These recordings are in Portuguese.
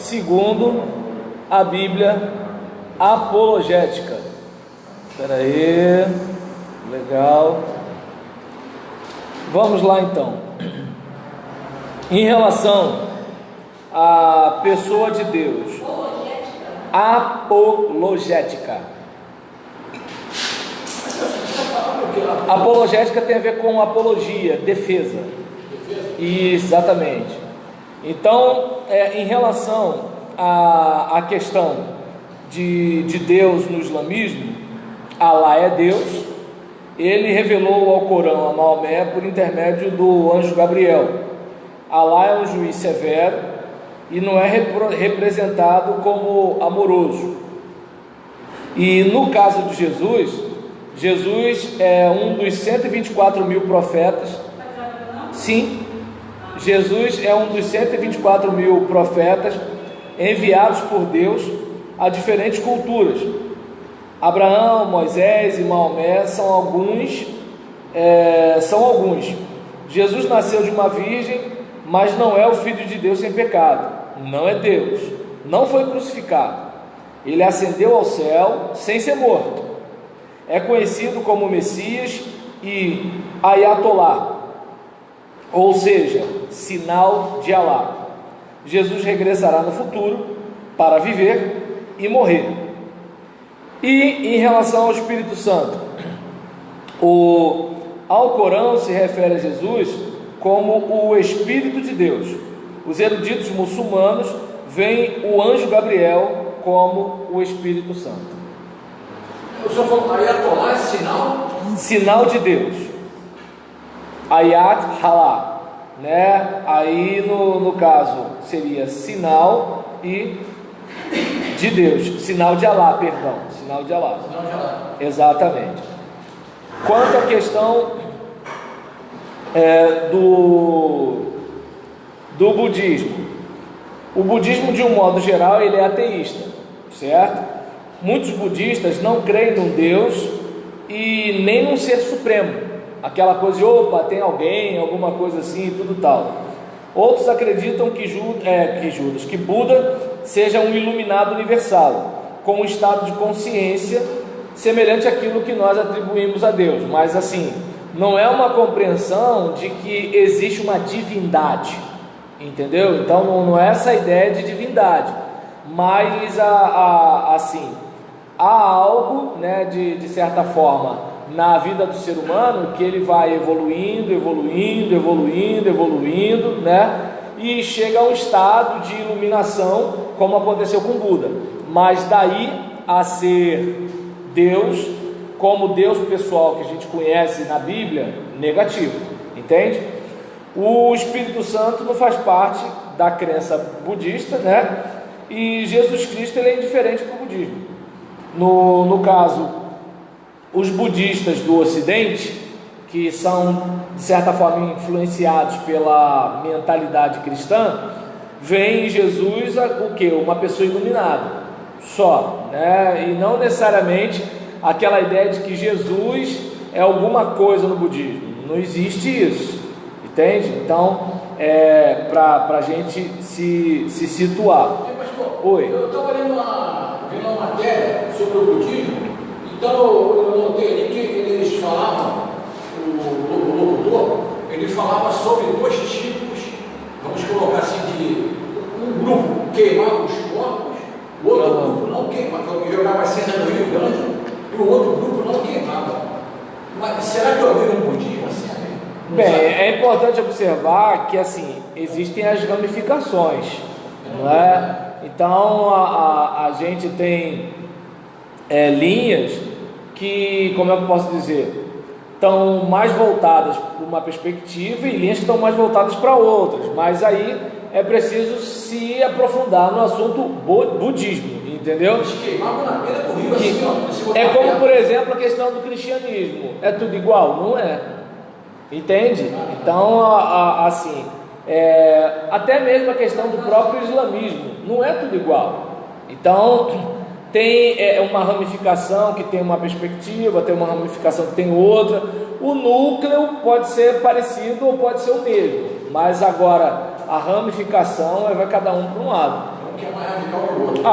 segundo a Bíblia apologética. Espera aí, legal. Vamos lá então. Em relação à pessoa de Deus, apologética. Apologética tem a ver com apologia, defesa. Exatamente. Então, em relação à questão de Deus no islamismo, Alá é Deus. Ele revelou ao Corão a Maomé por intermédio do anjo Gabriel. Alá é um juiz severo e não é representado como amoroso. E no caso de Jesus é um dos 124 mil profetas. Sim, Jesus é um dos 124 mil profetas enviados por Deus a diferentes culturas. Abraão, Moisés e Maomé são alguns. Jesus nasceu de uma virgem, mas não é o Filho de Deus sem pecado. Não é Deus. Não foi crucificado. Ele ascendeu ao céu sem ser morto. É conhecido como Messias e Ayatollah, ou seja, sinal de Alá. Jesus regressará no futuro para viver e morrer. E em relação ao Espírito Santo, o Alcorão se refere a Jesus como o Espírito de Deus. Os eruditos muçulmanos veem o anjo Gabriel como o Espírito Santo. O senhor falou Ayatollah é sinal? Sinal de Deus. Ayat Halá, né? Aí no caso seria sinal e de Deus, sinal de Alá, perdão, sinal de Alá. Sinal de Alá. Exatamente. Quanto à questão do budismo, o budismo de um modo geral ele é ateísta, certo? Muitos budistas não creem num Deus e nem num ser supremo, aquela coisa de opa, tem alguém, alguma coisa assim e tudo tal. Outros acreditam que Buda seja um iluminado universal, com um estado de consciência semelhante àquilo que nós atribuímos a Deus, mas assim, não é uma compreensão de que existe uma divindade, entendeu? Então não é essa ideia de divindade, mas assim, há algo, né, de certa forma, na vida do ser humano, que ele vai evoluindo, né? E chega a um estado de iluminação, como aconteceu com Buda. Mas daí a ser Deus, como Deus pessoal que a gente conhece na Bíblia, negativo, entende? O Espírito Santo não faz parte da crença budista, né? E Jesus Cristo ele é indiferente para o budismo. No caso, os budistas do Ocidente, que são de certa forma influenciados pela mentalidade cristã, veem em Jesus o que? Uma pessoa iluminada só, né? E não necessariamente aquela ideia de que Jesus é alguma coisa no budismo. Não existe isso, entende? Então para a gente se situar. Oi. Eu estava vendo uma matéria sobre o budismo. Então eu notei ali que eles falavam, o locutor, ele falava sobre dois tipos, vamos colocar assim, de um grupo queimava os corpos, o outro grupo não queimava, jogava cena no Rio Grande, e o outro grupo não queimava. Mas será que eu vi um budismo assim? Bem, é importante observar que assim, existem as ramificações, não é? Então a gente tem linhas que, como é que eu posso dizer, estão mais voltadas para uma perspectiva e linhas que estão mais voltadas para outras, mas aí é preciso se aprofundar no assunto budismo, entendeu? É como, por exemplo, a questão do cristianismo, é tudo igual? Não é, entende? Então, assim, até mesmo a questão do próprio islamismo, não é tudo igual. Então tem uma ramificação que tem uma perspectiva, tem uma ramificação que tem outra. O núcleo pode ser parecido ou pode ser o mesmo, mas agora a ramificação vai cada um para um lado. que é mais radical que o outro.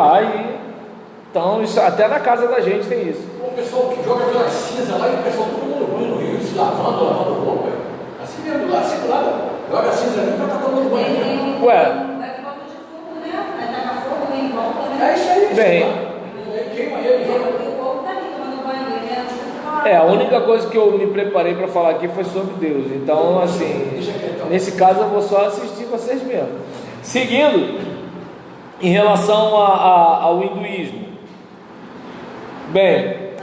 Então isso até na casa da gente tem isso. O pessoal que joga pela cinza lá e o pessoal todo mundo no rio, se lavando roupa. Assim mesmo, lá, assim do lado. Joga a cinza ali para estar tomando banho. Ué. É isso aí. Bem. Queima ele. A única coisa que eu me preparei para falar aqui foi sobre Deus. Então, assim, nesse caso eu vou só assistir vocês mesmo. Seguindo, em relação ao hinduísmo. Bem,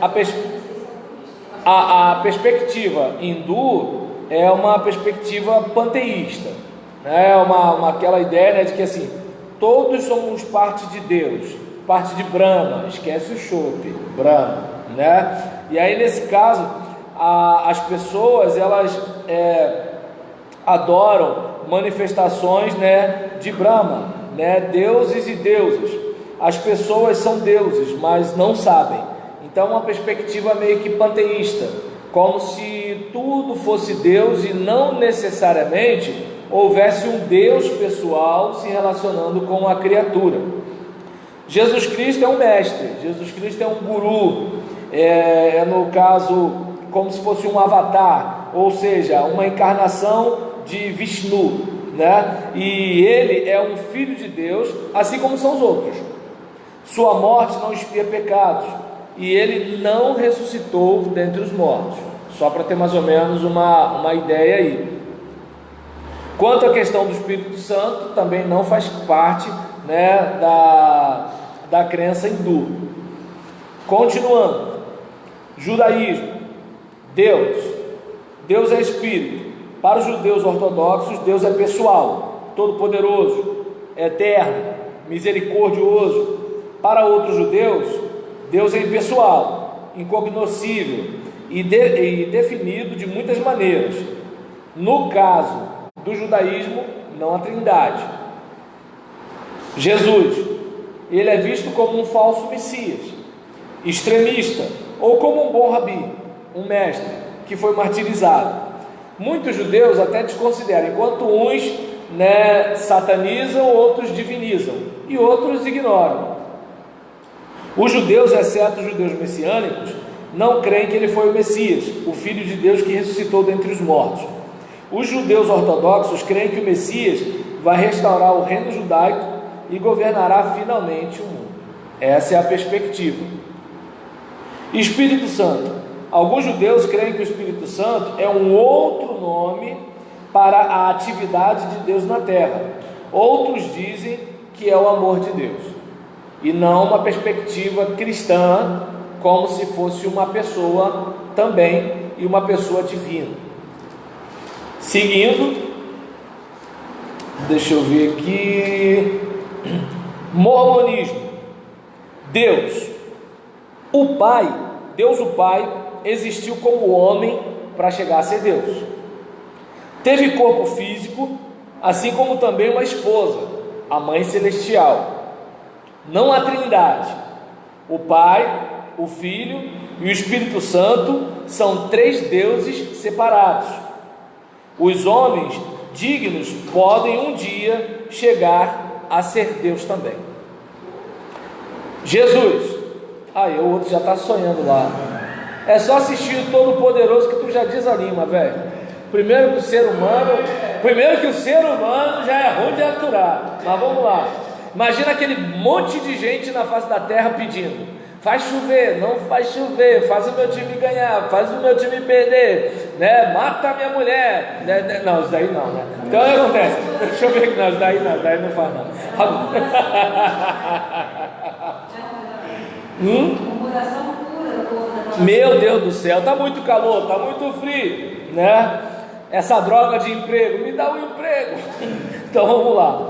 a perspectiva hindu é uma perspectiva panteísta, né? Aquela ideia, né, de que assim, todos somos parte de Deus, parte de Brahma, esquece o chope, Brahma, né? E aí nesse caso, as pessoas elas adoram manifestações, né, de Brahma, né, deuses e deusas. As pessoas são deuses, mas não sabem. Então uma perspectiva meio que panteísta, como se tudo fosse Deus e não necessariamente houvesse um Deus pessoal se relacionando com a criatura. Jesus Cristo é um mestre, Jesus Cristo é um guru, no caso como se fosse um avatar, ou seja, uma encarnação de Vishnu, né? E ele é um filho de Deus, assim como são os outros. Sua morte não expia pecados, e ele não ressuscitou dentre os mortos, só para ter mais ou menos uma ideia aí. Quanto à questão do Espírito Santo, também não faz parte, né, da crença hindu. Continuando, judaísmo, Deus é Espírito. Para os judeus ortodoxos, Deus é pessoal, todo-poderoso, eterno, misericordioso. Para outros judeus, Deus é impessoal, incognoscível e definido de muitas maneiras. No caso do judaísmo, não a Trindade. Jesus, ele é visto como um falso Messias, extremista, ou como um bom rabi, um mestre que foi martirizado. Muitos judeus até desconsideram, enquanto uns, né, satanizam, outros divinizam e outros ignoram. Os judeus, exceto os judeus messiânicos, não creem que ele foi o Messias, o Filho de Deus que ressuscitou dentre os mortos. Os judeus ortodoxos creem que o Messias vai restaurar o reino judaico e governará finalmente o mundo. Essa é a perspectiva. Espírito Santo. Alguns judeus creem que o Espírito Santo é um outro nome para a atividade de Deus na terra. Outros dizem que é o amor de Deus, e não uma perspectiva cristã, como se fosse uma pessoa também, e uma pessoa divina. Seguindo, deixa eu ver aqui, mormonismo. Deus o Pai existiu como homem para chegar a ser Deus. Teve corpo físico, assim como também uma esposa, a mãe celestial. Não há Trindade. O Pai, o Filho e o Espírito Santo são três deuses separados. Os homens dignos podem um dia chegar a ser Deus também. Jesus, aí o outro já está sonhando lá. É só assistir o Todo-Poderoso que tu já desanima, velho. Primeiro que o ser humano já é ruim de aturar. Mas vamos lá. Imagina aquele monte de gente na face da terra pedindo: faz chover, não faz chover, faz o meu time ganhar, faz o meu time perder, né? Mata a minha mulher, né? Não, isso daí não, né? Então o que acontece? Deixa eu ver aqui, não, isso daí não faz não. Meu Deus do céu, tá muito calor, tá muito frio, né? Essa droga de emprego, me dá um emprego. Então vamos lá.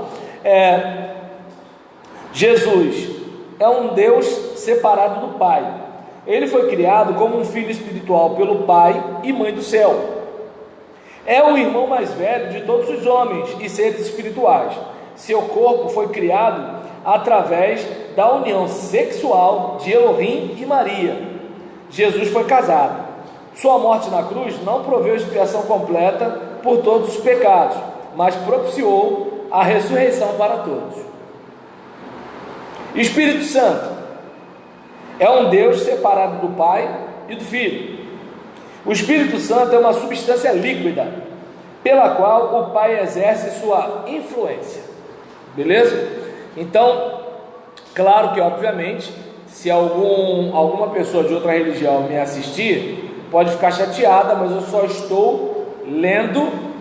Jesus é um Deus separado do Pai. Ele foi criado como um filho espiritual pelo Pai e Mãe do céu. É o irmão mais velho de todos os homens e seres espirituais. Seu corpo foi criado através da união sexual de Elohim e Maria. Jesus foi casado. Sua morte na cruz não proveu expiação completa por todos os pecados, mas propiciou a ressurreição para todos. Espírito Santo é um Deus separado do Pai e do Filho. O Espírito Santo é uma substância líquida pela qual o Pai exerce sua influência. Beleza? Então, claro que obviamente, se alguma pessoa de outra religião me assistir, pode ficar chateada, mas eu só estou lendo,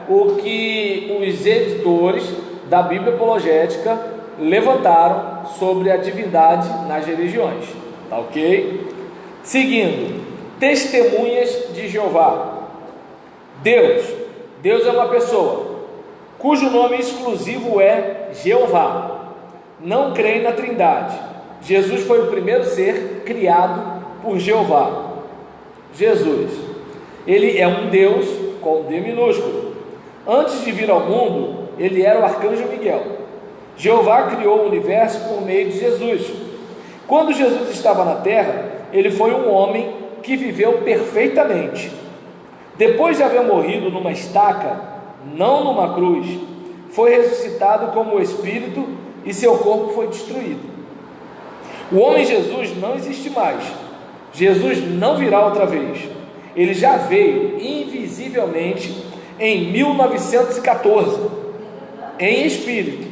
o que os editores da Bíblia Apologética levantaram sobre a divindade nas religiões, tá ok? Seguindo, testemunhas de Jeová. Deus é uma pessoa cujo nome exclusivo é Jeová. Não creem na Trindade. Jesus foi o primeiro ser criado por Jeová. Jesus, ele é um Deus com D minúsculo. Antes de vir ao mundo, ele era o arcanjo Miguel. Jeová criou o universo por meio de Jesus. Quando Jesus estava na terra, ele foi um homem que viveu perfeitamente. Depois de haver morrido numa estaca, não numa cruz, foi ressuscitado como espírito e seu corpo foi destruído. O homem Jesus não existe mais. Jesus não virá outra vez. Ele já veio invisivelmente em 1914, em espírito.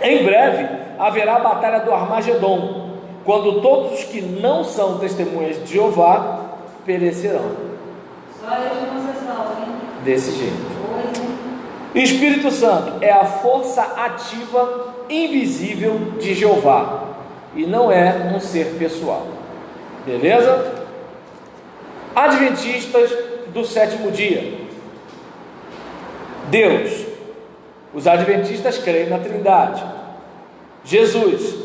Em breve haverá a batalha do Armagedon, quando todos os que não são testemunhas de Jeová perecerão. Só eles não se salvam, hein? Desse jeito. Espírito Santo é a força ativa invisível de Jeová e não é um ser pessoal. Beleza? Adventistas do sétimo dia. Deus. Os adventistas creem na Trindade. Jesus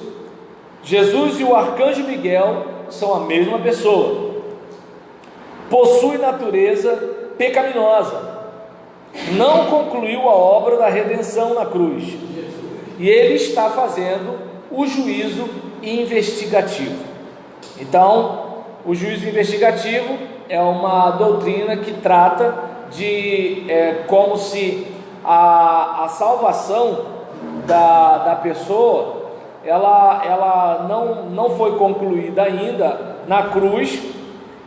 e o arcanjo Miguel são a mesma pessoa. Possui natureza pecaminosa. Não concluiu a obra da redenção na cruz. E ele está fazendo o juízo investigativo. Então, o juízo investigativo é uma doutrina que trata de como se a salvação da pessoa ela não foi concluída ainda na cruz,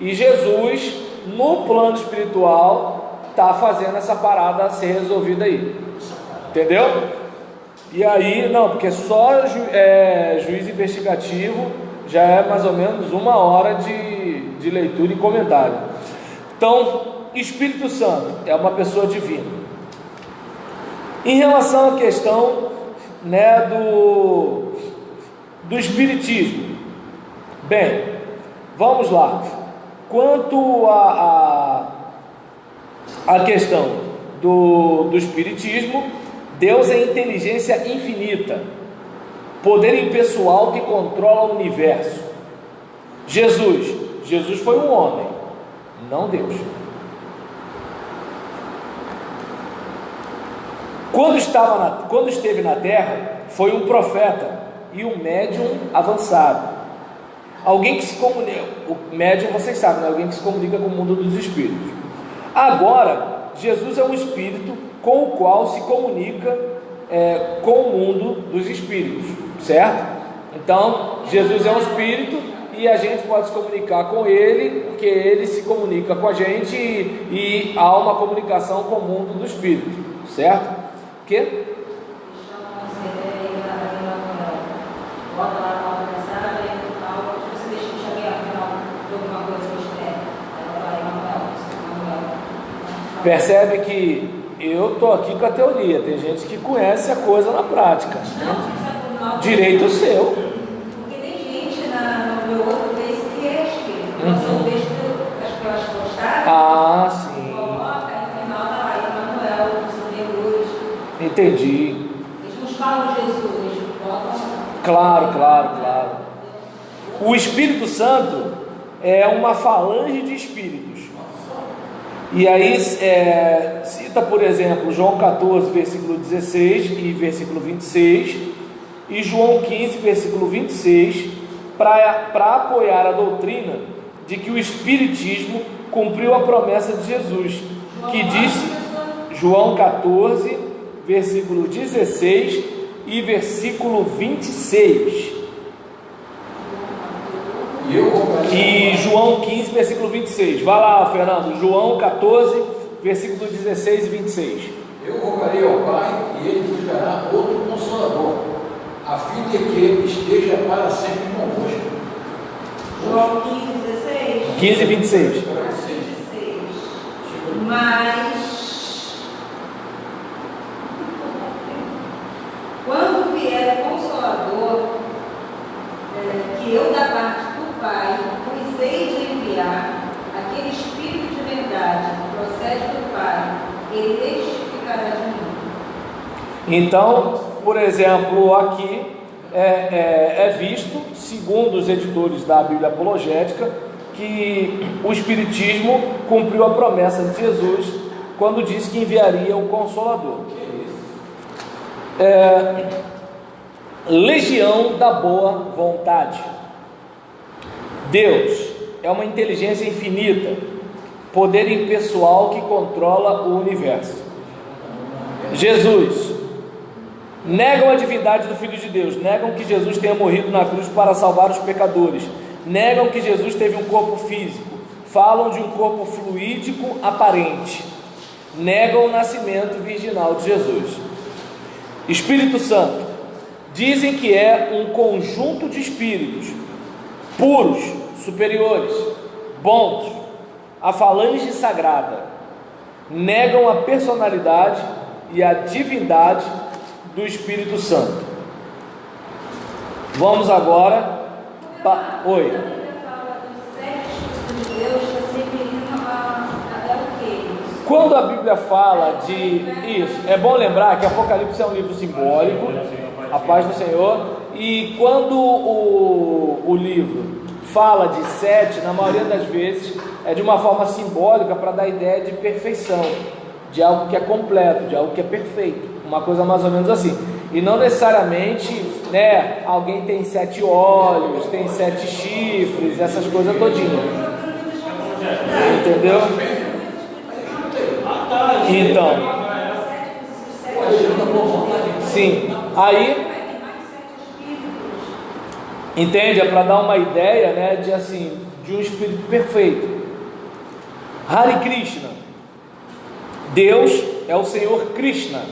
e Jesus, no plano espiritual, está fazendo essa parada ser resolvida aí, entendeu? E aí, não, porque só juízo investigativo já é mais ou menos 1 hora de leitura e comentário. Então, Espírito Santo é uma pessoa divina. Em relação à questão do Espiritismo, bem, vamos lá. Quanto à questão do Espiritismo, Deus é inteligência infinita, poder impessoal que controla o universo. Jesus foi um homem, não Deus. Quando esteve na terra, foi um profeta e um médium avançado. Alguém que se comunica, o médium vocês sabem, né? Alguém que se comunica com o mundo dos espíritos. Agora, Jesus é um espírito com o qual se comunica com o mundo dos espíritos, certo? Então, Jesus é um espírito e a gente pode se comunicar com ele, porque ele se comunica com a gente e há uma comunicação com o mundo do espírito, certo? O quê? Bota lá na hora mensagem e tal, você deixa de chamar afinal de alguma coisa que escreve. Percebe que eu estou aqui com a teoria, tem gente que conhece a coisa na prática. Não, direito seu. Porque tem gente no meu outro Face que é espírito. Eu sou o Face que eu acho que gostaram. Ah, sim. Coloca, no final tá lá, Emanuel, Deus. Entendi. Eles não falam de Jesus, eles botam. Claro. O Espírito Santo é uma falange de espíritos. E aí cita, por exemplo, João 14, versículo 16 e versículo 26, e João 15, versículo 26, para apoiar a doutrina de que o Espiritismo cumpriu a promessa de Jesus, que disse, João 14, versículo 16 e versículo 26. E João 15, versículo 26. Vai lá, Fernando. João 14, versículo 16 e 26. Eu rogarei ao Pai e Ele vos dará outro Consolador, a fim de que esteja para sempre convosco. João 15, 16. 15 e 26. 26. Mas quando vier o Consolador, que eu da parte do Pai vos hei de enviar, aquele Espírito de verdade que procede do Pai, ele testificará de mim. Então, por exemplo, aqui é visto, segundo os editores da Bíblia Apologética, que o Espiritismo cumpriu a promessa de Jesus quando disse que enviaria o Consolador. Legião da boa vontade. Deus é uma inteligência infinita, poder impessoal que controla o universo. Jesus. Negam a divindade do Filho de Deus, negam que Jesus tenha morrido na cruz para salvar os pecadores, negam que Jesus teve um corpo físico, falam de um corpo fluídico aparente, negam o nascimento virginal de Jesus. Espírito Santo, dizem que é um conjunto de espíritos puros, superiores, bons, a falange sagrada, negam a personalidade e a divindade do Espírito Santo. Vamos agora Oi. Quando a Bíblia fala de isso, é bom lembrar que Apocalipse é um livro simbólico, a paz do Senhor, e quando o livro fala de 7, na maioria das vezes é de uma forma simbólica para dar ideia de perfeição, de algo que é completo, de algo que é perfeito, uma coisa mais ou menos assim. E não necessariamente, né, alguém tem 7 olhos, tem 7 chifres, essas coisas todinhas. Entendeu? Então, sim, aí, entende? É para dar uma ideia, né, de assim, de um espírito perfeito. Hare Krishna. Deus é o Senhor Krishna.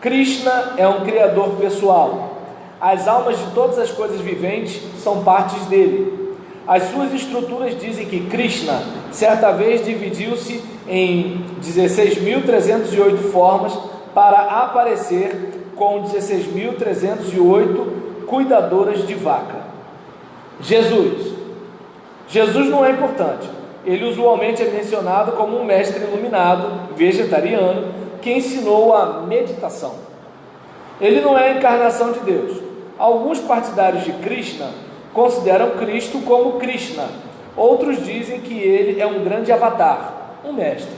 Krishna é um criador pessoal. As almas de todas as coisas viventes são partes dele. As suas estruturas dizem que Krishna certa vez dividiu-se em 16.308 formas para aparecer com 16.308 cuidadoras de vaca. Jesus não é importante. Ele usualmente é mencionado como um mestre iluminado, vegetariano, que ensinou a meditação. Ele não é a encarnação de Deus. Alguns partidários de Krishna consideram Cristo como Krishna. Outros dizem que ele é um grande avatar, um mestre.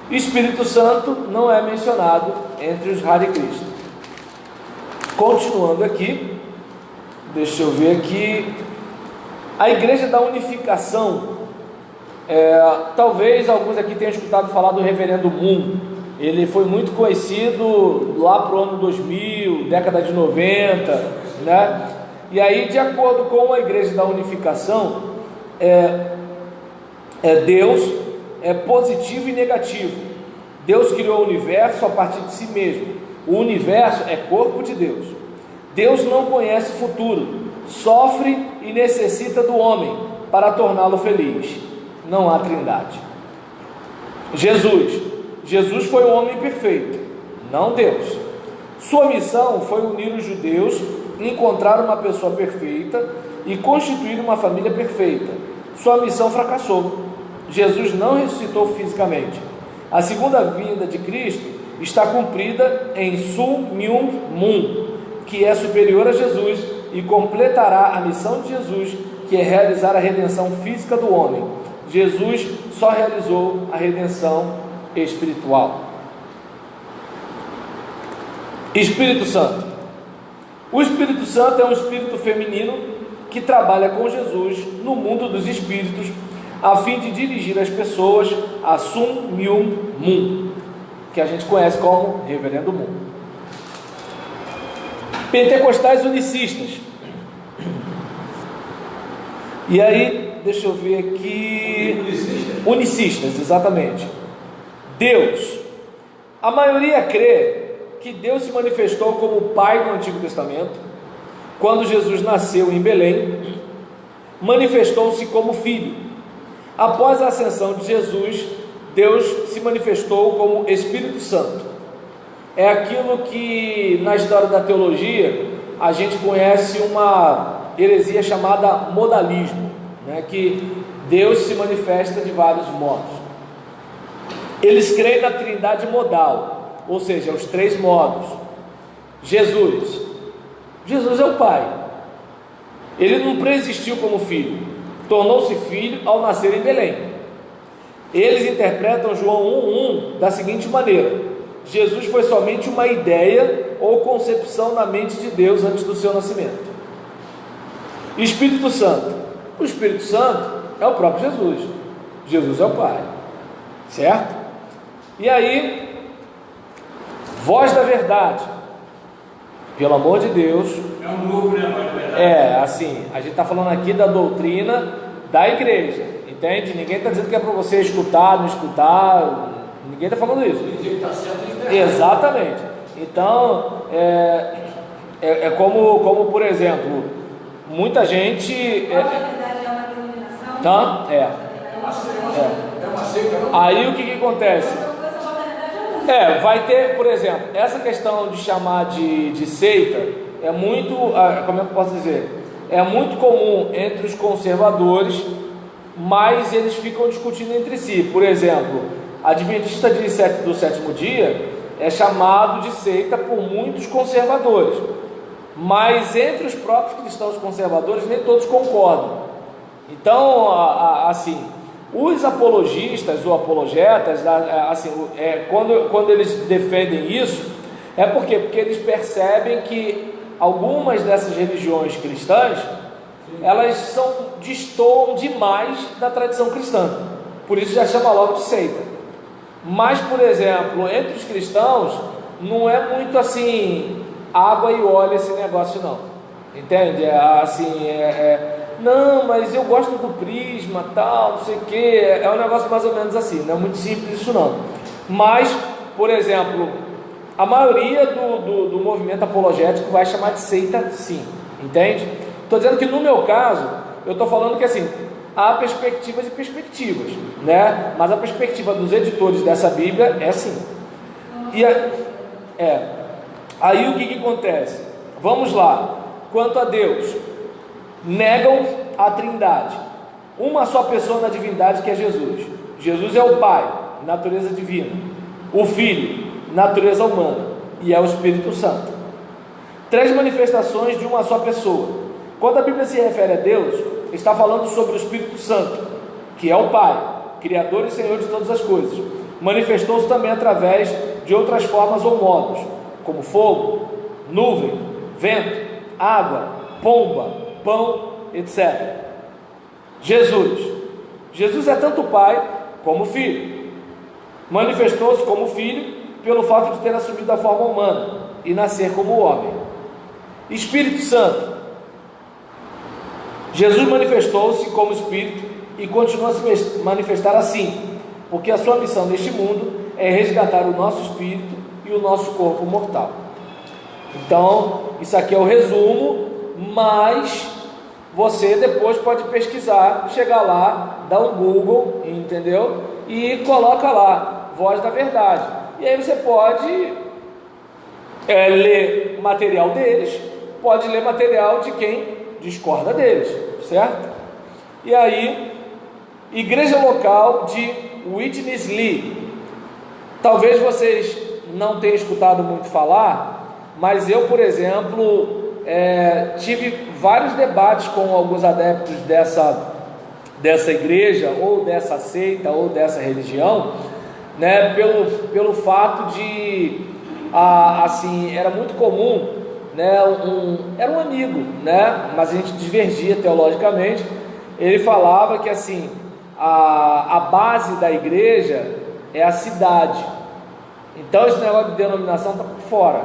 Espírito Santo não é mencionado entre os Hare Krishna. Continuando aqui, deixa eu ver aqui, a Igreja da Unificação, talvez alguns aqui tenham escutado falar do Reverendo Moon. Ele foi muito conhecido lá para o ano 2000, década de 90, né? E aí, de acordo com a Igreja da Unificação, Deus é positivo e negativo. Deus criou o universo a partir de si mesmo. O universo é corpo de Deus. Deus não conhece o futuro, sofre e necessita do homem para torná-lo feliz. Não há trindade. Jesus foi um homem perfeito, não Deus. Sua missão foi unir os judeus, encontrar uma pessoa perfeita e constituir uma família perfeita. Sua missão fracassou. Jesus não ressuscitou fisicamente. A segunda vinda de Cristo está cumprida em Sun Myung Moon, que é superior a Jesus e completará a missão de Jesus, que é realizar a redenção física do homem. Jesus só realizou a redenção espiritual. Espírito Santo. O Espírito Santo é um espírito feminino que trabalha com Jesus no mundo dos espíritos, a fim de dirigir as pessoas a Sun Myung Moon, que a gente conhece como Reverendo Moon. Pentecostais unicistas. E aí, deixa eu ver aqui. Unicistas, exatamente. Deus. A maioria crê que Deus se manifestou como Pai no Antigo Testamento. Quando Jesus nasceu em Belém, manifestou-se como Filho. Após a ascensão de Jesus, Deus se manifestou como Espírito Santo. É aquilo que na história da teologia a gente conhece uma heresia chamada modalismo, né? Que Deus se manifesta de vários modos. Eles creem na trindade modal, ou seja, os três modos. Jesus é o Pai. Ele não preexistiu como filho, tornou-se filho ao nascer em Belém. Eles interpretam João 1:1 da seguinte maneira: Jesus foi somente uma ideia ou concepção na mente de Deus antes do seu nascimento. Espírito Santo. O Espírito Santo é o próprio Jesus. Jesus é o Pai, certo? E aí, voz da verdade. Pelo amor de Deus. É um grupo, né, voz da verdade? É, assim, a gente está falando aqui da doutrina da igreja, entende? Ninguém está dizendo que é para você escutar, não escutar. Ninguém está falando isso. Exatamente. Então, é como, por exemplo, muita gente. Voz da verdade é uma denominação? Tá? É. É uma seita, não? Aí o que acontece? Vai ter, por exemplo, essa questão de chamar de seita é muito, como é que eu posso dizer? É muito comum entre os conservadores, mas eles ficam discutindo entre si. Por exemplo, Adventista do sétimo dia é chamado de seita por muitos conservadores, mas entre os próprios cristãos conservadores nem todos concordam. Então, assim, os apologistas ou apologetas, assim, quando eles defendem isso, é porque eles percebem que algumas dessas religiões cristãs, elas destoam demais da tradição cristã, por isso já chama logo de seita. Mas, por exemplo, entre os cristãos, não é muito assim, água e óleo esse negócio não, entende? Não, mas eu gosto do prisma, tal, não sei o que, é um negócio mais ou menos assim, não é muito simples isso não. Mas, por exemplo, a maioria do movimento apologético vai chamar de seita sim, entende? Estou dizendo que no meu caso, eu estou falando que assim, há perspectivas e perspectivas, né? Mas a perspectiva dos editores dessa Bíblia é assim. Aí o que acontece? Vamos lá. Quanto a Deus, negam a trindade, uma só pessoa na divindade, que é Jesus. Jesus é o Pai, natureza divina, o Filho, natureza humana, e é o Espírito Santo. Três manifestações de uma só pessoa. Quando a Bíblia se refere a Deus, está falando sobre o Espírito Santo, que é o Pai, Criador e Senhor de todas as coisas. Manifestou-se também através de outras formas ou modos, como fogo, nuvem, vento, água, pomba, pão, etc. Jesus é tanto Pai como Filho. Manifestou-se como Filho pelo fato de ter assumido a forma humana e nascer como homem. Espírito Santo. Jesus manifestou-se como Espírito e continua a se manifestar assim, porque a sua missão neste mundo é resgatar o nosso espírito e o nosso corpo mortal. Então, isso aqui é o resumo, mas você depois pode pesquisar, chegar lá, dá um Google, entendeu? E coloca lá, voz da verdade. E aí você pode ler material deles, pode ler material de quem discorda deles, certo? E aí, igreja local de Witness Lee. Talvez vocês não tenham escutado muito falar, mas eu, por exemplo, tive vários debates com alguns adeptos dessa igreja, ou dessa seita, ou dessa religião, né, pelo fato de, assim, era muito comum, né, era um amigo, né, mas a gente divergia teologicamente. Ele falava que assim, a base da igreja é a cidade, então esse negócio de denominação está por fora,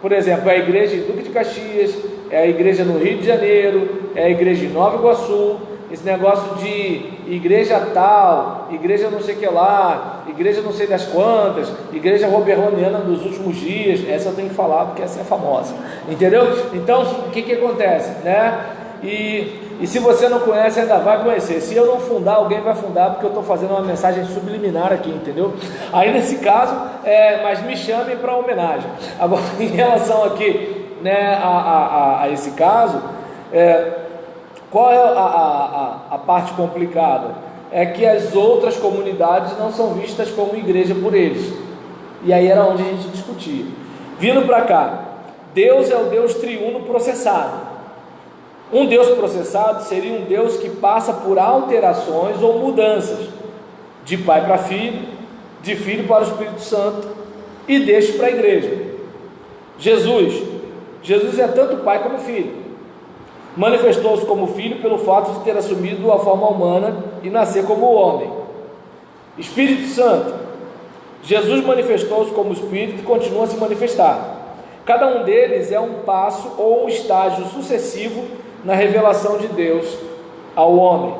Por exemplo, é a igreja de Duque de Caxias, é a igreja no Rio de Janeiro, é a igreja em Nova Iguaçu. Esse negócio de igreja tal, igreja não sei o que lá, igreja não sei das quantas, igreja roberlaniana dos últimos dias, essa eu tenho que falar porque essa é famosa, entendeu? Então, o que acontece, né? E se você não conhece, ainda vai conhecer. Se eu não fundar, alguém vai fundar, porque eu estou fazendo uma mensagem subliminar aqui, entendeu? Aí nesse caso, mas me chamem para homenagem. Agora, em relação aqui, né, a esse caso, qual é a parte complicada? É que as outras comunidades não são vistas como igreja por eles. E aí era onde a gente discutia. Vindo para cá, Deus é o Deus triuno processado. Um Deus processado seria um Deus que passa por alterações ou mudanças, de pai para filho, de filho para o Espírito Santo, e deixa para a igreja. Jesus é tanto pai como filho. Manifestou-se como filho pelo fato de ter assumido a forma humana e nascer como homem. Espírito Santo, Jesus manifestou-se como Espírito e continua a se manifestar. Cada um deles é um passo ou um estágio sucessivo na revelação de Deus ao homem.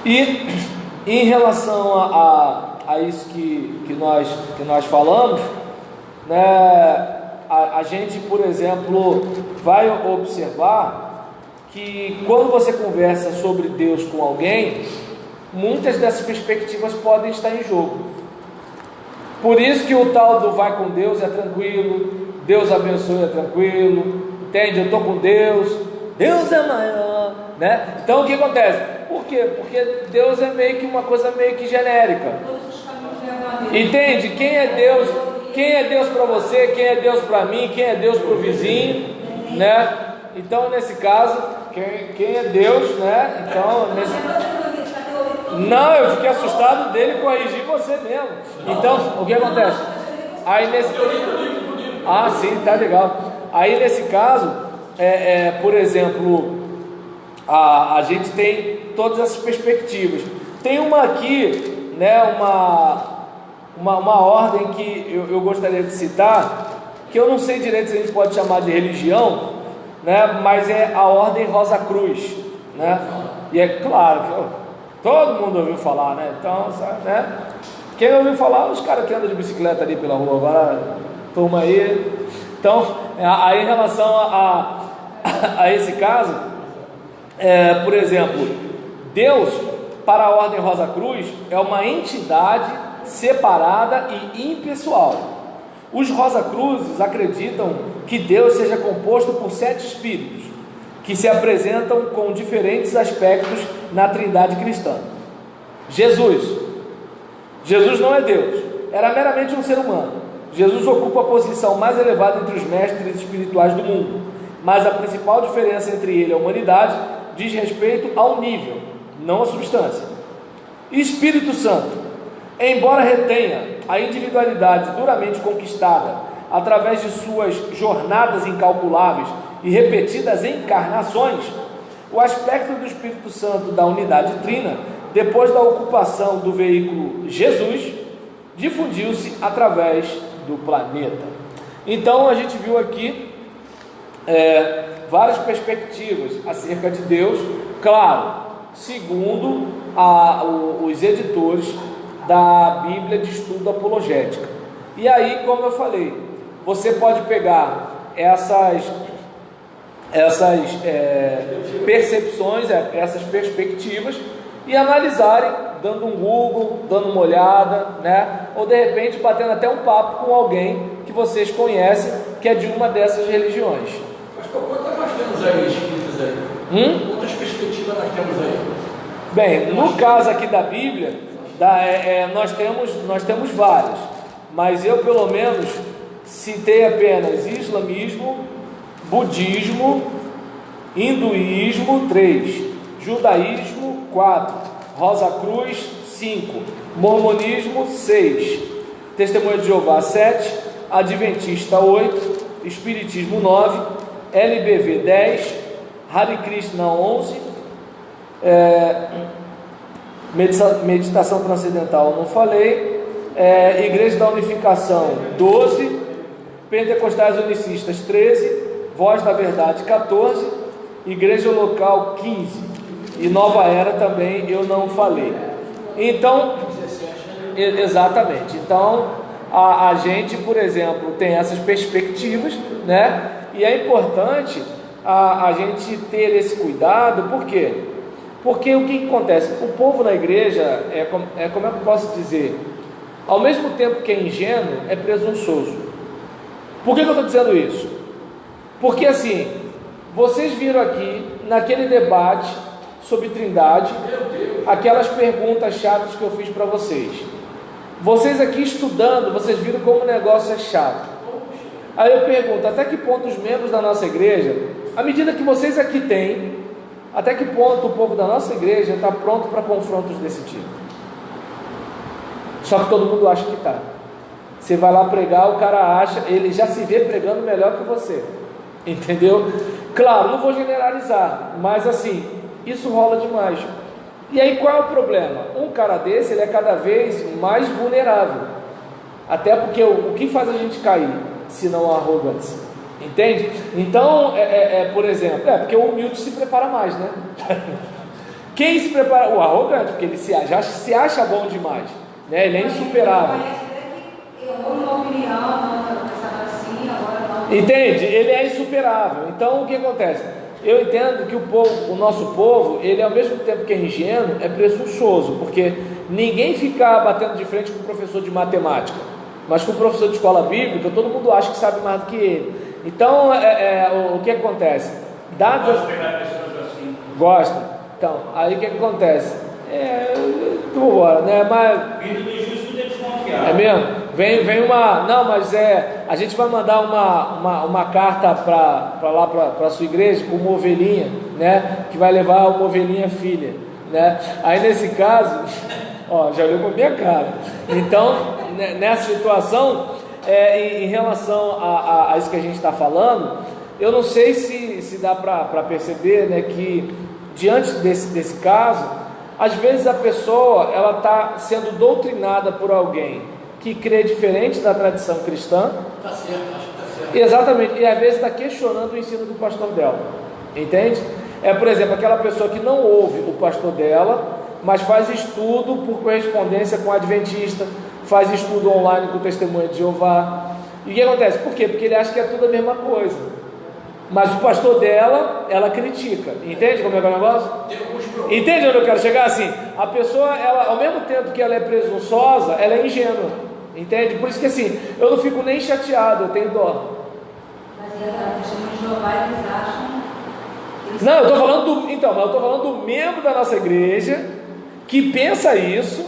E em relação a isso que nós falamos, né, a gente, por exemplo, vai observar que quando você conversa sobre Deus com alguém, muitas dessas perspectivas podem estar em jogo. Por isso que o tal do vai com Deus é tranquilo, Deus abençoe é tranquilo, entende? Eu estou com Deus, Deus é maior, né? Então o que acontece? Por quê? Porque Deus é meio que uma coisa meio que genérica. Entende? Quem é Deus? Quem é Deus para você? Quem é Deus para mim? Quem é Deus para o vizinho? Né? Então nesse caso, quem é Deus, né? Então não, eu fiquei assustado dele corrigir você mesmo. Então o que acontece? Aí nesse sim, tá legal. Aí nesse caso, por exemplo, a gente tem todas essas perspectivas. Tem uma aqui, né, uma ordem que eu gostaria de citar, que eu não sei direito se a gente pode chamar de religião, né, mas é a ordem Rosa Cruz, né? E é claro que todo mundo ouviu falar, né? Então, sabe, né? Quem ouviu falar, os caras que andam de bicicleta ali pela rua, agora, turma aí. Então, aí em relação a esse caso, por exemplo, Deus, para a ordem Rosa Cruz, é uma entidade separada e impessoal. Os Rosa Cruzes acreditam que Deus seja composto por 7 espíritos, que se apresentam com diferentes aspectos na trindade cristã. Jesus não é Deus, era meramente um ser humano. Jesus ocupa a posição mais elevada entre os mestres espirituais do mundo, mas a principal diferença entre ele e a humanidade diz respeito ao nível, não à substância. Espírito Santo, embora retenha a individualidade duramente conquistada através de suas jornadas incalculáveis e repetidas encarnações, o aspecto do Espírito Santo da unidade trina, depois da ocupação do veículo Jesus, difundiu-se através do planeta. Então a gente viu aqui várias perspectivas acerca de Deus, claro, segundo os editores da Bíblia de Estudo Apologética. E aí, como eu falei, você pode pegar essas percepções, essas perspectivas e analisarem, dando um Google, dando uma olhada, né? Ou de repente batendo até um papo com alguém que vocês conhecem, que é de uma dessas religiões. Mas quantas nós temos aí escritas aí? Quantas perspectivas nós temos aí? Bem, no caso aqui da Bíblia, nós temos várias, mas eu pelo menos citei apenas islamismo, budismo, hinduísmo 3, judaísmo 4, Rosa Cruz 5, mormonismo 6, Testemunha de Jeová 7, Adventista 8, Espiritismo 9, LBV 10, Hare Krishna 11, Meditação Transcendental não falei, Igreja da Unificação 12, Pentecostais Unicistas 13, Voz da Verdade 14, Igreja Local 15, e Nova Era também eu não falei. Então, exatamente, então a gente, por exemplo, tem essas perspectivas, né? E é importante a gente ter esse cuidado. Por quê? Porque o que acontece? O povo na igreja, como é que eu posso dizer? Ao mesmo tempo que é ingênuo, é presunçoso. Por que eu estou dizendo isso? Porque assim, vocês viram aqui, naquele debate sobre Trindade, aquelas perguntas chatas que eu fiz para vocês. Vocês aqui estudando, vocês viram como o negócio é chato. Aí eu pergunto, até que ponto os membros da nossa igreja, à medida que vocês aqui têm, até que ponto o povo da nossa igreja está pronto para confrontos desse tipo? Só que todo mundo acha que está. Você vai lá pregar, o cara acha, ele já se vê pregando melhor que você, entendeu? Claro, não vou generalizar, mas assim, isso rola demais. E aí qual é o problema? Um cara desse, ele é cada vez mais vulnerável, até porque o que faz a gente cair, se não a arrogância, entende? Então, por exemplo, porque o humilde se prepara mais, né? Quem se prepara? O arrogante, porque ele já se acha bom demais, né? Ele é insuperável. Entende? Ele é insuperável. Então o que acontece? Eu entendo que o nosso povo, ele ao mesmo tempo que é ingênuo, é presunçoso, porque ninguém fica batendo de frente com o professor de matemática, mas com o professor de escola bíblica, todo mundo acha que sabe mais do que ele. Então o que acontece? Dadas... Gosta. Então, aí o que acontece? Vamos embora, né? Mas... É mesmo? Vem uma... Não, mas a gente vai mandar uma carta para lá, para a sua igreja, com uma ovelhinha, né? Que vai levar uma ovelhinha filha, né? Aí nesse caso, ó, já olhou para minha cara. Então, nessa situação, em relação a isso que a gente está falando, eu não sei se dá para perceber, né, que diante desse caso, às vezes a pessoa, ela está sendo doutrinada por alguém que crê diferente da tradição cristã. Está certo, acho que está certo. Exatamente, e às vezes está questionando o ensino do pastor dela, entende? Por exemplo, aquela pessoa que não ouve o pastor dela, mas faz estudo por correspondência com o adventista, faz estudo online com o Testemunha de Jeová. E o que acontece? Por quê? Porque ele acha que é tudo a mesma coisa. Mas o pastor dela, ela critica. Entende como é que é o negócio? Entende onde eu quero chegar? Assim, a pessoa, ela, ao mesmo tempo que ela é presunçosa, ela é ingênua. Entende? Por isso que assim, eu não fico nem chateado, eu tenho dó. Mas a Testemunha de Jeová, eles acham... Não, eu estou falando do membro da nossa igreja que pensa isso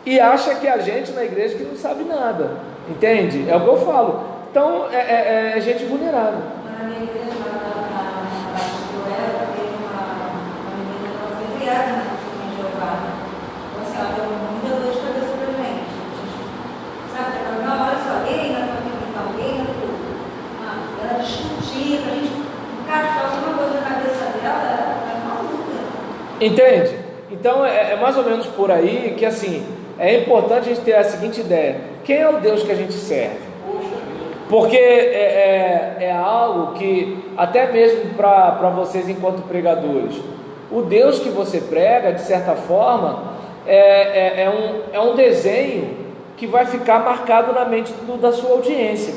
e acha que a gente na igreja que não sabe nada. Entende? É o que eu falo. Então, é gente vulnerável. Na minha igreja, na Baixo tem uma menina que ela foi criada na Testemunha de Jeová. Então, assim, ela deu muita dor de cabeça pra gente. Sabe? Ela, não, olha só, gay na família, então, gay na tudo. Ela discutia, pra gente encaixar alguma coisa na cabeça dela, ela é maluca. Entende? Então, é mais ou menos por aí que, assim, é importante a gente ter a seguinte ideia: quem é o Deus que a gente serve? Porque é algo que, até mesmo para vocês enquanto pregadores, o Deus que você prega, de certa forma, é um desenho que vai ficar marcado na mente da sua audiência.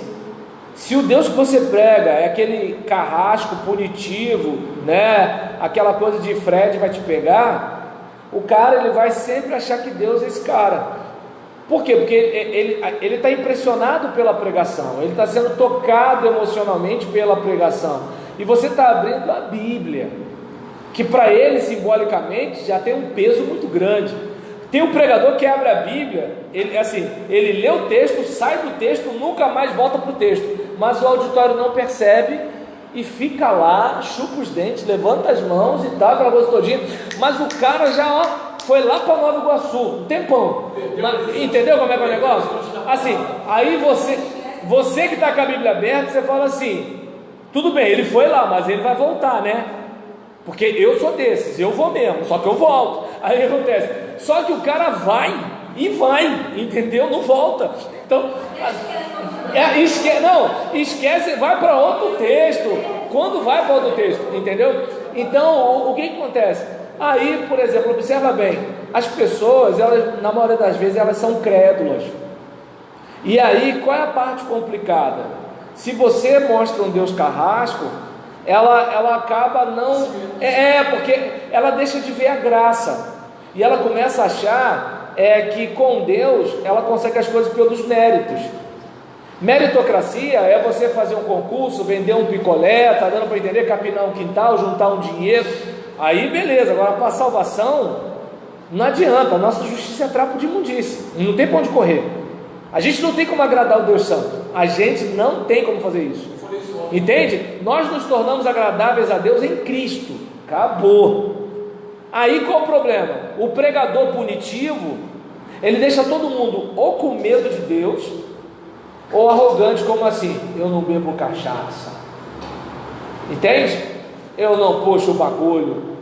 Se o Deus que você prega é aquele carrasco punitivo, né, aquela coisa de Fred vai te pegar, o cara, ele vai sempre achar que Deus é esse cara. Por quê? Porque ele está impressionado pela pregação, ele está sendo tocado emocionalmente pela pregação, e você está abrindo a Bíblia, que para ele, simbolicamente, já tem um peso muito grande. Tem um pregador que abre a Bíblia, ele lê o texto, sai do texto, nunca mais volta para o texto, mas o auditório não percebe e fica lá, chupa os dentes, levanta as mãos e tal, aquela coisa todinha, mas o cara já, foi lá para Nova Iguaçu, um tempão. Entendeu como é que é o negócio? Assim, aí você que está com a Bíblia aberta, você fala assim: tudo bem, ele foi lá, mas ele vai voltar, né? Porque eu sou desses, eu vou mesmo, só que eu volto. Aí acontece, só que o cara vai, entendeu? Não volta. Então, Esquece, vai para outro texto. Quando vai para outro texto, entendeu? Então, o que acontece? Aí, por exemplo, observa bem, as pessoas, elas, na maioria das vezes, elas são crédulas. E aí, qual é a parte complicada? Se você mostra um Deus carrasco, ela acaba não... porque ela deixa de ver a graça. E ela começa a achar que com Deus, ela consegue as coisas pelos méritos. Meritocracia é você fazer um concurso, vender um picolé, tá dando para entender, capinar um quintal, juntar um dinheiro, aí beleza. Agora para salvação, não adianta, a nossa justiça é trapo de imundície, não tem para onde correr. A gente não tem como agradar o Deus Santo, a gente não tem como fazer isso, entende? Nós nos tornamos agradáveis a Deus em Cristo, acabou. Aí qual o problema? O pregador punitivo, ele deixa todo mundo ou com medo de Deus, ou arrogante, como assim? Eu não bebo cachaça, entende? Eu não puxo o bagulho,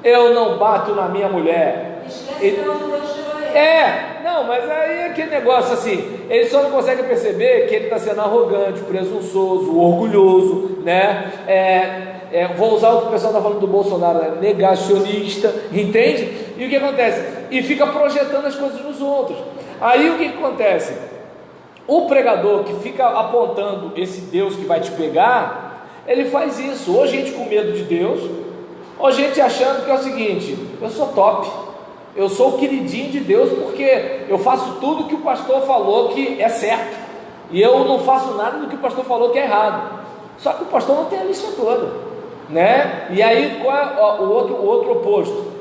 eu não bato na minha mulher. Esquece de onde Deus tirou ele. Não, mas aí é aquele negócio assim, ele só não consegue perceber que ele está sendo arrogante, presunçoso, orgulhoso, né? Vou usar o que o pessoal está falando do Bolsonaro, né? Negacionista, entende? E o que acontece? E fica projetando as coisas nos outros. Aí o que acontece? O pregador que fica apontando esse Deus que vai te pegar, ele faz isso, ou gente com medo de Deus, ou gente achando que é o seguinte: eu sou top, eu sou o queridinho de Deus, porque eu faço tudo que o pastor falou que é certo, e eu não faço nada do que o pastor falou que é errado. Só que o pastor não tem a lista toda, né? E aí qual é o outro oposto?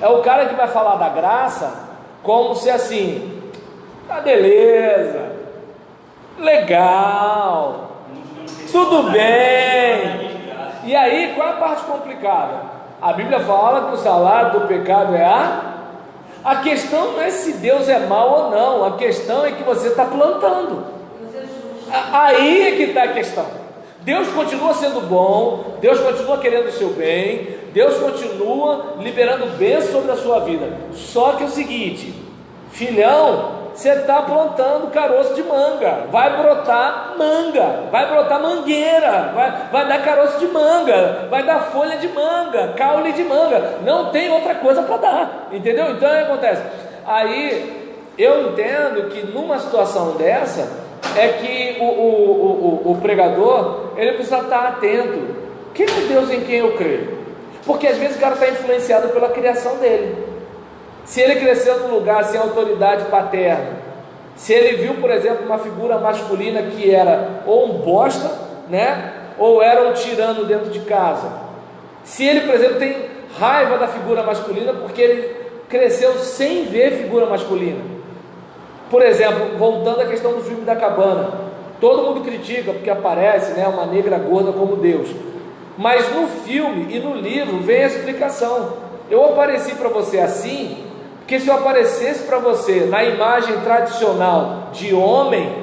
É o cara que vai falar da graça como se assim, tá beleza, legal, tudo bem. E aí qual é a parte complicada? A Bíblia fala que o salário do pecado é a questão não é se Deus é mau ou não, a questão é que você está plantando. Aí é que está a questão. Deus continua sendo bom, Deus continua querendo o seu bem, Deus continua liberando bênçãos sobre a sua vida. Só que é o seguinte, filhão, você está plantando caroço de manga, vai brotar manga, vai brotar mangueira, vai dar caroço de manga, vai dar folha de manga, caule de manga, não tem outra coisa para dar, entendeu? Então o que acontece? Aí eu entendo que numa situação dessa, é que o pregador, ele precisa estar atento, quem é Deus em quem eu creio? Porque às vezes o cara está influenciado pela criação dele. Se ele cresceu num lugar sem autoridade paterna, se ele viu, por exemplo, uma figura masculina que era ou um bosta, né, ou era um tirano dentro de casa, se ele, por exemplo, tem raiva da figura masculina porque ele cresceu sem ver figura masculina. Por exemplo, voltando à questão do filme da cabana, todo mundo critica porque aparece, né, uma negra gorda como Deus, mas no filme e no livro vem a explicação. Eu apareci para você assim, porque se eu aparecesse para você na imagem tradicional de homem,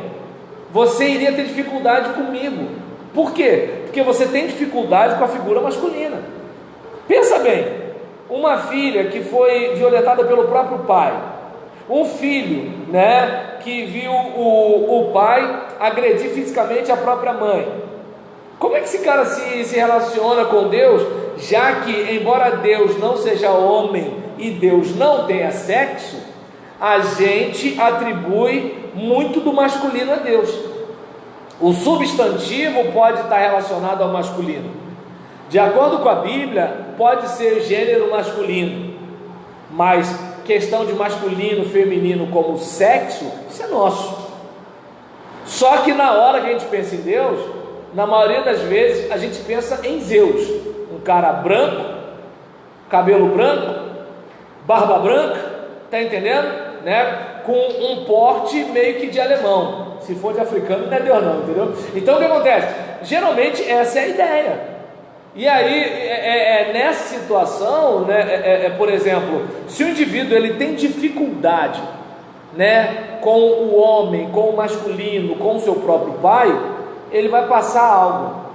você iria ter dificuldade comigo. Por quê? Porque você tem dificuldade com a figura masculina. Pensa bem, uma filha que foi violentada pelo próprio pai, um filho, né, que viu o pai agredir fisicamente a própria mãe. Como é que esse cara se relaciona com Deus, já que, embora Deus não seja homem e Deus não tenha sexo, a gente atribui muito do masculino a Deus. O substantivo pode estar relacionado ao masculino. De acordo com a Bíblia, pode ser gênero masculino, mas questão de masculino, feminino como sexo, isso é nosso. Só que na hora que a gente pensa em Deus, na maioria das vezes a gente pensa em Zeus, um cara branco, cabelo branco, barba branca, tá entendendo? Né? Com um porte meio que de alemão. Se for de africano não é Deus não, entendeu? Então o que acontece? Geralmente essa é a ideia. E aí nessa situação, né, por exemplo, se o indivíduo ele tem dificuldade, né, com o homem, com o masculino, com o seu próprio pai, ele vai passar algo.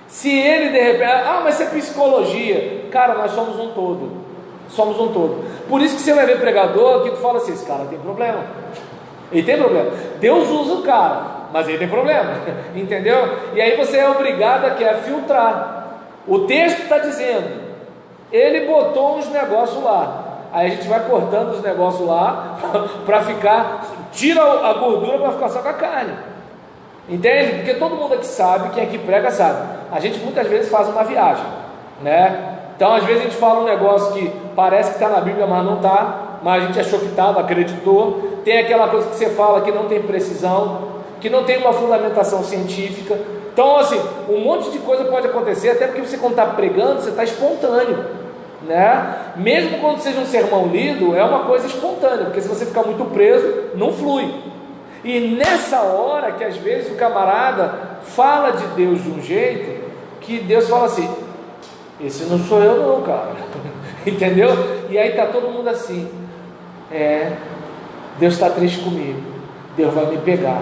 Se ele de repente, mas isso é psicologia, cara, nós somos um todo. Somos um todo. Por isso que você vai ver pregador que tu fala assim, esse cara tem problema. Ele tem problema. Deus usa o cara, mas aí tem problema, entendeu? E aí você é obrigado a filtrar. O texto está dizendo, ele botou uns negócios lá, aí a gente vai cortando os negócios lá, para ficar, tira a gordura para ficar só com a carne, entende? Porque todo mundo aqui sabe, quem aqui prega sabe, a gente muitas vezes faz uma viagem, né? Então às vezes a gente fala um negócio que parece que está na Bíblia, mas não está, mas a gente achou que estava, acreditou. Tem aquela coisa que você fala que não tem precisão, que não tem uma fundamentação científica. Então assim, um monte de coisa pode acontecer, até porque você quando está pregando, você está espontâneo, né? Mesmo quando seja um sermão lido, é uma coisa espontânea, porque se você ficar muito preso, não flui. E nessa hora que às vezes o camarada fala de Deus de um jeito, que Deus fala assim, esse não sou eu não, cara. Entendeu? E aí está todo mundo assim, Deus está triste comigo, Deus vai me pegar,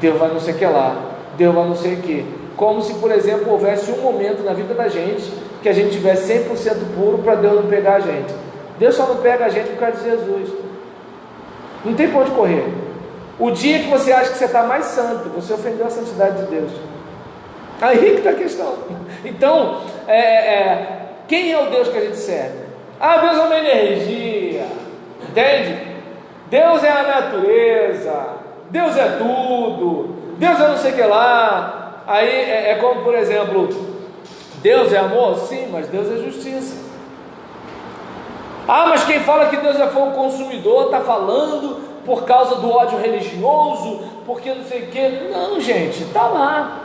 Deus vai não sei o que lá, Deus vai não sei o que. Como se, por exemplo, houvesse um momento na vida da gente que a gente tivesse 100% puro para Deus não pegar a gente. Deus só não pega a gente por causa de Jesus. Não tem pra onde correr. O dia que você acha que você está mais santo, você ofendeu a santidade de Deus. Aí que está a questão. Então, quem é o Deus que a gente serve? Deus é uma energia, entende? Deus é a natureza, Deus é tudo, Deus é não sei o que lá. Aí é como, por exemplo, Deus é amor? Sim, mas Deus é justiça. Mas quem fala que Deus é fogo consumidor está falando por causa do ódio religioso, porque não sei o que. Não, gente, está lá.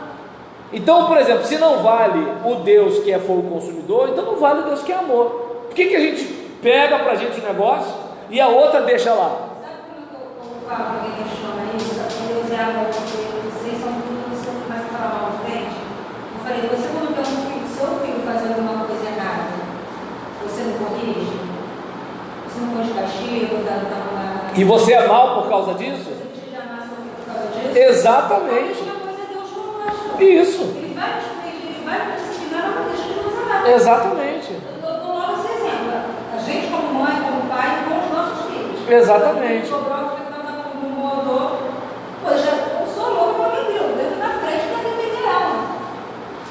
Então, por exemplo, se não vale o Deus que é fogo consumidor, então não vale o Deus que é amor. Por que a gente pega pra gente o negócio e a outra deixa lá? Sabe como eu falo para alguém questiona isso? Deus é amor, porque vocês são tudo, você começa a falar mal de gente. Eu falei, você quando vê seu filho fazendo alguma coisa errada, você não corrige? Você não põe de castigo, e você é mal por causa disso? Você tira a massa por causa disso? Exatamente. Isso. Ele vai nos corrigir, ele vai nos disciplinar, não vai deixar de nos amar. Exatamente. Eu dou logo esse exemplo. A gente como mãe, como pai, com os nossos filhos. Exatamente. Como morador, eu sou louco para mim, Deus. Deus na frente para defender ela.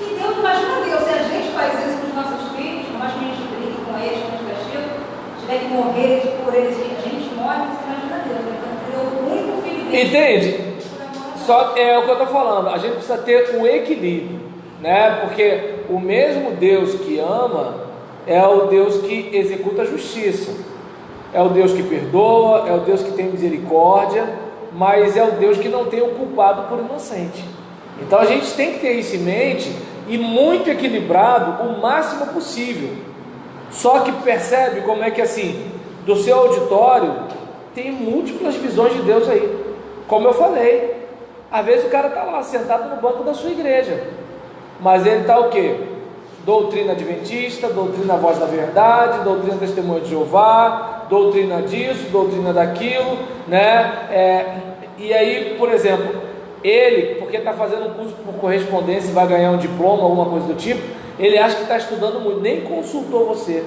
E Deus, imagina Deus, se a gente faz isso com os nossos filhos, por mais que a gente brigue com eles, com os castigos, tiver que morrer por eles, a gente morre, você imagina Deus. Ele é o único filho dele. Entende? Só é o que eu estou falando, a gente precisa ter o equilíbrio, né? Porque o mesmo Deus que ama é o Deus que executa a justiça, é o Deus que perdoa, é o Deus que tem misericórdia, mas é o Deus que não tem o culpado por inocente. Então a gente tem que ter isso em mente e muito equilibrado o máximo possível. Só que percebe como é que assim, do seu auditório tem múltiplas visões de Deus aí, como eu falei. Às vezes o cara está lá sentado no banco da sua igreja, mas ele está o quê? Doutrina adventista, doutrina voz da verdade, doutrina testemunho de Jeová, doutrina disso, doutrina daquilo, né? E aí, por exemplo, ele, porque está fazendo um curso por correspondência e vai ganhar um diploma, alguma coisa do tipo, ele acha que está estudando muito, nem consultou você,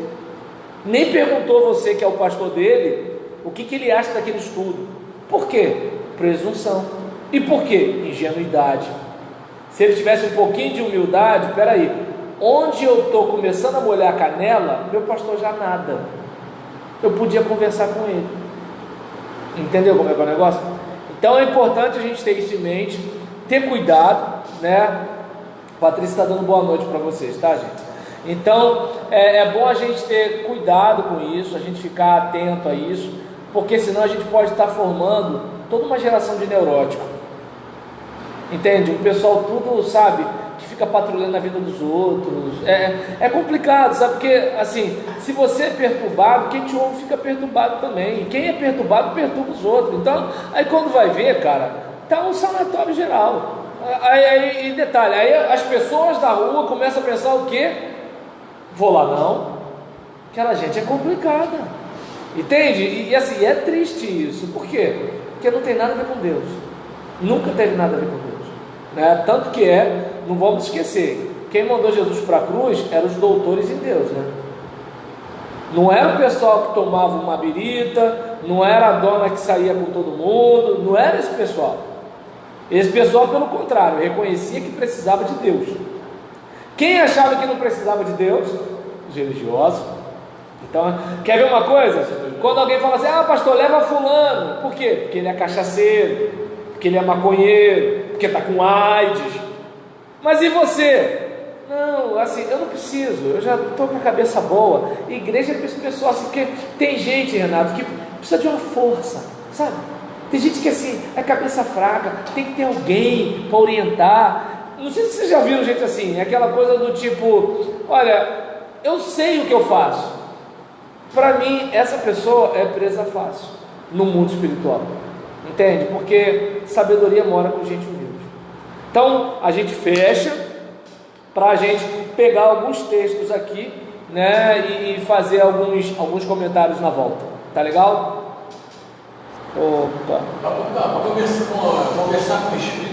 nem perguntou você que é o pastor dele, o que ele acha daquele estudo. Por quê? Presunção. E por quê? Ingenuidade. Se ele tivesse um pouquinho de humildade, peraí, onde eu estou começando a molhar a canela, meu pastor já nada, eu podia conversar com ele. Entendeu como é que é o negócio? Então é importante a gente ter isso em mente, ter cuidado, né? Patrícia está dando boa noite para vocês, tá, gente? Então é bom a gente ter cuidado com isso, a gente ficar atento a isso, porque senão a gente pode estar formando toda uma geração de neurótico. Entende? O pessoal tudo, sabe, que fica patrulhando a vida dos outros. É complicado, sabe? Porque, assim, se você é perturbado, quem te ouve fica perturbado também. E quem é perturbado, perturba os outros. Então, aí quando vai ver, cara, tá um sanatório geral. Aí detalhe, aí as pessoas da rua começam a pensar o quê? Vou lá não. Aquela gente é complicada. Entende? E assim, é triste isso. Por quê? Porque não tem nada a ver com Deus. Nunca teve nada a ver com Deus. Né? Tanto que não vamos esquecer, quem mandou Jesus para a cruz eram os doutores em Deus, né? Não era o pessoal que tomava uma birita, não era a dona que saía com todo mundo, não era esse pessoal. Esse pessoal, pelo contrário, reconhecia que precisava de Deus. Quem achava que não precisava de Deus? Os religiosos. Então, quer ver uma coisa? Quando alguém fala assim, ah, pastor, leva fulano. Por quê? Porque ele é cachaceiro, porque ele é maconheiro, porque está com AIDS. Mas e você? Não, assim, eu não preciso, eu já estou com a cabeça boa. Igreja é para esse pessoal assim, porque tem gente, Renato, que precisa de uma força, sabe? Tem gente que assim, é cabeça fraca, tem que ter alguém para orientar. Não sei se vocês já viram gente assim, é aquela coisa do tipo, olha, eu sei o que eu faço. Para mim, essa pessoa é presa fácil no mundo espiritual, entende? Porque sabedoria mora com gente humilde. Então, a gente fecha para a gente pegar alguns textos aqui, né, e fazer alguns comentários na volta, tá legal? Opa! Para conversar com o Espírito